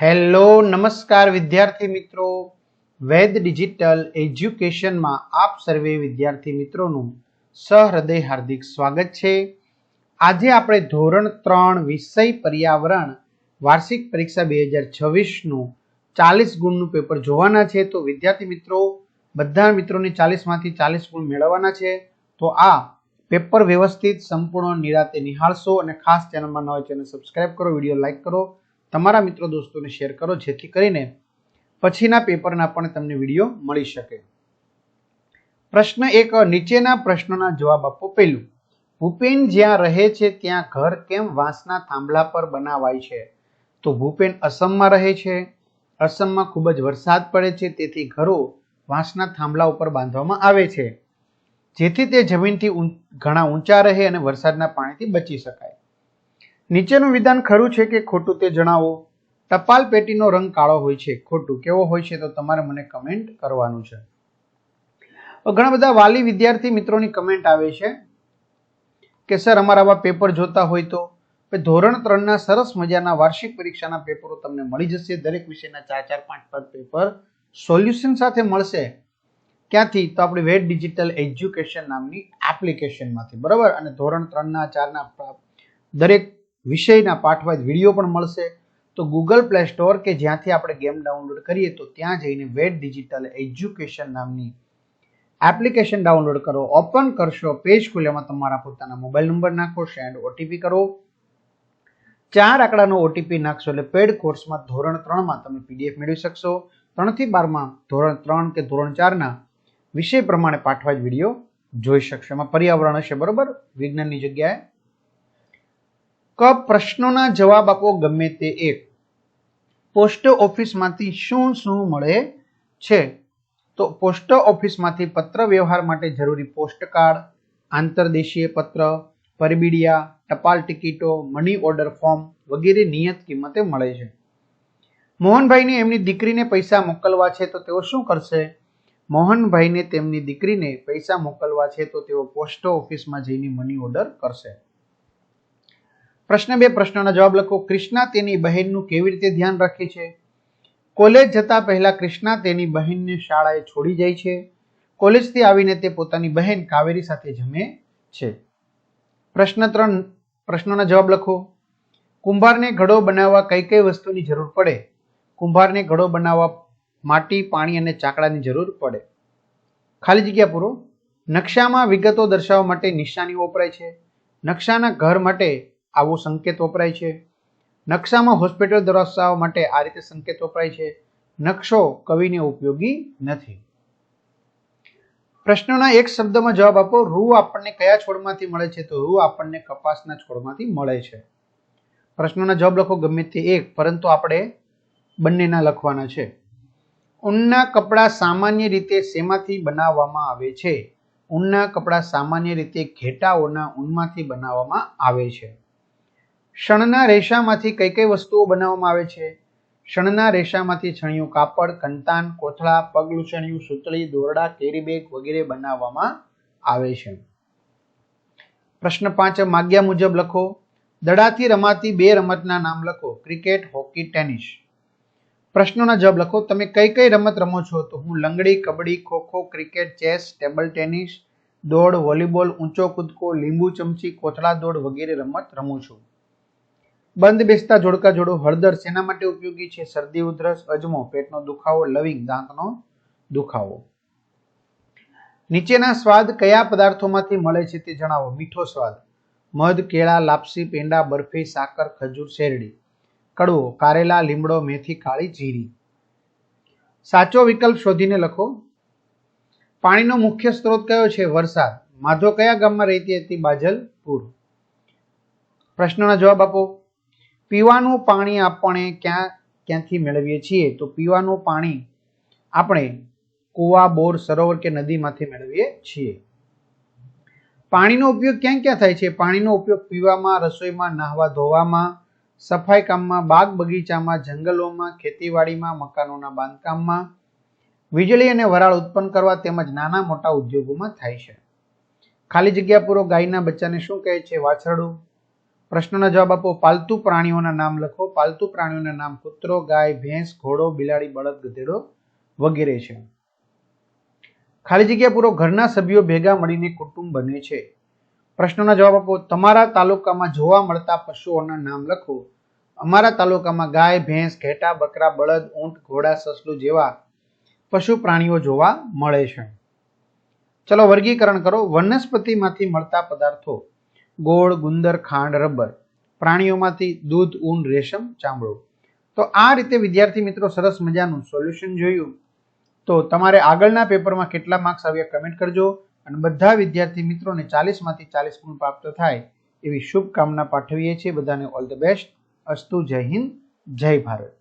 Hello નમસ્કાર વિદ્યાર્થી મિત્રો, વેદ ડિજિટલ એજ્યુકેશનમાં આપ સર્વે વિદ્યાર્થી મિત્રોનું સહૃદય હાર્દિક સ્વાગત છે। આજે આપણે ધોરણ 3 વિષય પર્યાવરણ વાર્ષિક પરીક્ષા 2026નું 40 ગુણનું પેપર જોવાના છે। તો વિદ્યાર્થી મિત્રો, બધા મિત્રોને 40 માંથી 40 ગુણ મેળવવાના છે। તો આ પેપર વ્યવસ્થિત સંપૂર્ણ નિરાતે નિહાળશો અને ખાસ ચેનલમાં ન હોય ચેનલ સબસ્ક્રાઇબ કરો, વિડીયો લાઈક કરો, તમારા મિત્રો દોસ્તોને શેર કરો, જેથી કરીને પછીના પેપરના પણ તમને વિડીયો મળી શકે। પ્રશ્ન 1, નીચેના પ્રશ્નોના જવાબ આપો। પહેલું, ભૂપેન જ્યાં રહે છે ત્યાં ઘર કેમ વાંસના થાંભલા પર બનાવાય છે? તો ભૂપેન અસમમાં રહે છે। અસમમાં ખૂબ જ વરસાદ પડે છે, તેથી ઘરો વાંસના થાંભલા ઉપર બાંધવામાં આવે છે, જેથી તે જમીનથી ઘણા ઊંચા રહે અને વરસાદના પાણીથી બચી શકાય। નીચેનું વિધાન ખરું છે કે ખોટું તે જણાવો। ટપાલ પેટીનો રંગ કાળો હોય છે, ખોટું। કેવો હોય છે? તો તમારે મને કમેન્ટ કરવાનું છે। ઘણા બધા વાલી વિદ્યાર્થી મિત્રોની કમેન્ટ આવે છે કે સર અમારા આવા પેપર જોતા હોય તો ધોરણ 3ના સરસ મજાના વાર્ષિક પરીક્ષાના પેપરો તમને મળી જશે। દરેક વિષયના 4-4, 5-5 પેપર સોલ્યુશન સાથે મળશે। ક્યાંથી? તો આપણી વેદ ડિજિટલ એજ્યુકેશન નામની એપ્લિકેશનમાંથી, બરાબર। અને ધોરણ 3ના 4ના દરેક વિષયના પાઠવાઇઝ વિડીયો પણ મળશે। તો ગૂગલ પ્લે સ્ટોર કે જ્યાંથી આપણે ગેમ ડાઉનલોડ કરીએ તો ત્યાં જઈને વેદ ડિજિટલ એજ્યુકેશન નામની એપ્લિકેશન ડાઉનલોડ કરો, ઓપન કરશો, પેજ ખુલ્યામાં તમારા પોતાના મોબાઈલ નંબર નાખો, સેન્ડ ઓટીપી કરો, 4 આંકડાનો ઓટીપી નાખશો એટલે પેડ કોર્સમાં ધોરણ 3માં તમે પીડીએફ મેળવી શકશો। 3 થી 12માં ધોરણ 3 કે ધોરણ 4ના વિષય પ્રમાણે પાઠવાઇઝ વિડીયો જોઈ શકશો। એમાં પર્યાવરણ હશે, બરોબર, વિજ્ઞાનની જગ્યાએ। પ્રશ્નોના જવાબ આપો ગમે તે એક। પોસ્ટ ઓફિસમાંથી શું શું મળે છે? તો પોસ્ટ ઓફિસમાંથી પત્ર વ્યવહાર માટે જરૂરી પોસ્ટ કાર્ડ, આંતરદેશીય પત્ર, પરબીડિયા, ટપાલ ટિકિટો, મની ઓર્ડર ફોર્મ વગેરે નિયત કિંમતે મળે છે। મોહનભાઈને એમની દીકરીને પૈસા મોકલવા છે તો તેઓ શું કરશે? મોહનભાઈને તેમની દીકરીને પૈસા મોકલવા છે તો તેઓ પોસ્ટ ઓફિસમાં જઈને મની ઓર્ડર કરશે। પ્રશ્ન 2, પ્રશ્નના જવાબ લખો। કૃષ્ણા તેની બહેનનું કેવી રીતે ધ્યાન રાખે છે? કોલેજ જતા પહેલા કૃષ્ણા તેની બહેનને શાળાએ છોડી જાય છે। કોલેજથી આવીને તે પોતાની બહેન કાવેરી સાથે જમે છે। પ્રશ્ન 3, પ્રશ્નોના જવાબ લખો। કુંભારને ઘડો બનાવવા કઈ કઈ વસ્તુની જરૂર પડે? કુંભારને ઘડો બનાવવા માટી, પાણી અને ચાકડાની જરૂર પડે। ખાલી જગ્યા પૂરો। નકશામાં વિગતો દર્શાવવા માટે નિશાનીઓ વપરાય છે। નકશાના ઘર માટે આવો સંકેત વપરાય છે। નકશામાં હોસ્પિટલ દર્શાવવા માટે આ રીતે સંકેત વપરાય છે। નકશો કવિને ઉપયોગી નથી। પ્રશ્નોના એક શબ્દમાં જવાબ આપો। રૂ આપણને કયા છોડમાંથી મળે છે? તો રૂ આપણને કપાસના છોડમાંથી મળે છે। પ્રશ્નોના જવાબ લખો ગમે તે એક, પરંતુ આપણે બંનેના લખવાના છે। ઊનના કપડા સામાન્ય રીતે શેમાંથી બનાવવામાં આવે છે? ઊનના કપડા સામાન્ય રીતે ઘેટાઓના ઊનમાંથી બનાવવામાં આવે છે। શણના રેશામાંથી કઈ કઈ વસ્તુઓ બનાવવામાં આવે છે? શણના રેશામાંથી છણિયું, કાપડ, કંતાન, કોથળા, પગલૂછણિયું, સૂતળી, દોરડા, કેરી બેગ વગેરે બનાવવામાં આવે છે। પ્રશ્ન 5, માગ્યા મુજબ લખો। દડાથી રમાતી 2 રમતના નામ લખો। Cricket, hockey, tennis. પ્રશ્નોના જવાબ લખો। તમે કઈ કઈ રમત રમો છો? તો હું લંગડી, kabaddi, kho kho, cricket, chess, table tennis, દોડ, વોલીબોલ, ઊંચો કૂદકો, લીંબુ ચમચી, કોથળા દોડ વગેરે રમત રમું છું। બંધ બેસતા જોડકા જોડો। હળદર શેના માટે ઉપયોગી છે? શરદી, ઉધરસ, અજમો પેટનો દુખાવો, લવિંગ દાંતનો દુખાવો। નીચેના સ્વાદ કયા પદાર્થોમાંથી મળે છે તે જણાવો। મીઠો સ્વાદ મધ, કેળા, લાપસી, પેંડા, બરફી, સાકર, ખજૂર, શેરડી। કડવો કારેલા, લીમડો, મેથી, કાળી જીરી। સાચો વિકલ્પ શોધીને લખો। પાણીનો મુખ્ય સ્ત્રોત કયો છે? વરસાદ। માધો કયા ગામમાં રહેતી હતી? બાજલપુર। પ્રશ્નોના જવાબ આપો। પીવાનું પાણી આપણે ક્યાંથી મેળવીએ છીએ? તો પીવાનું પાણી આપણે કુવા, બોર, સરોવર કે નદીમાંથી મેળવીએ છીએ। પાણીનો ઉપયોગ ક્યાં ક્યાં થાય છે? પાણીનો ઉપયોગ પીવામાં, રસોઈમાં, નહાવા ધોવામાં, સફાઈ કામમાં, બાગ બગીચામાં, જંગલોમાં, ખેતીવાડીમાં, મકાનોના બાંધકામમાં, વીજળી અને વરાળ ઉત્પન્ન કરવા તેમજ નાના મોટા ઉદ્યોગોમાં થાય છે। ખાલી જગ્યા પૂરો। ગાયના બચ્ચાને શું કહે છે? વાછરડું। પ્રશ્નોના જવાબ આપો. પાલતુ પ્રાણીઓના નામ લખો. પાલતુ પ્રાણીઓના નામ કૂતરો, ગાય, ભેંસ, ઘોડો, બિલાડી, બળદ, ગધેડો વગેરે છે. ખાલી જગ્યા પૂરો. ઘરના સભ્યો ભેગા મળીને કુટુંબ બને છે. પ્રશ્નોના જવાબ આપો. તમારા તાલુકામાં જોવા મળતા પશુઓના નામ લખો. અમારા તાલુકામાં ગાય, ભેંસ, ઘેટા, બકરા, બળદ, ઊંટ, ઘોડા, સસલું જેવા પશુ પ્રાણીઓ જોવા મળે છે. ચલો વર્ગીકરણ કરો. વનસ્પતિમાંથી મળતા પદાર્થો: ગોળ, ગુંદર, ખાંડ, રબર. પ્રાણીઓમાંથી દૂધ, ઊન, રેશમ, ચામડું. તો આ રીતે વિદ્યાર્થી મિત્રો સરસ મજાનું સોલ્યુશન જોયું. તો તમારે આગળના પેપરમાં કેટલા માર્ક્સ આવ્યા કમેન્ટ કરજો અને બધા વિદ્યાર્થી મિત્રોને 40 માંથી 40 ગુણ પ્રાપ્ત થાય એવી શુભકામના પાઠવીએ છીએ. બધાને ઓલ ધ બેસ્ટ. અસ્તુ. જય હિન્દ, જય ભારત.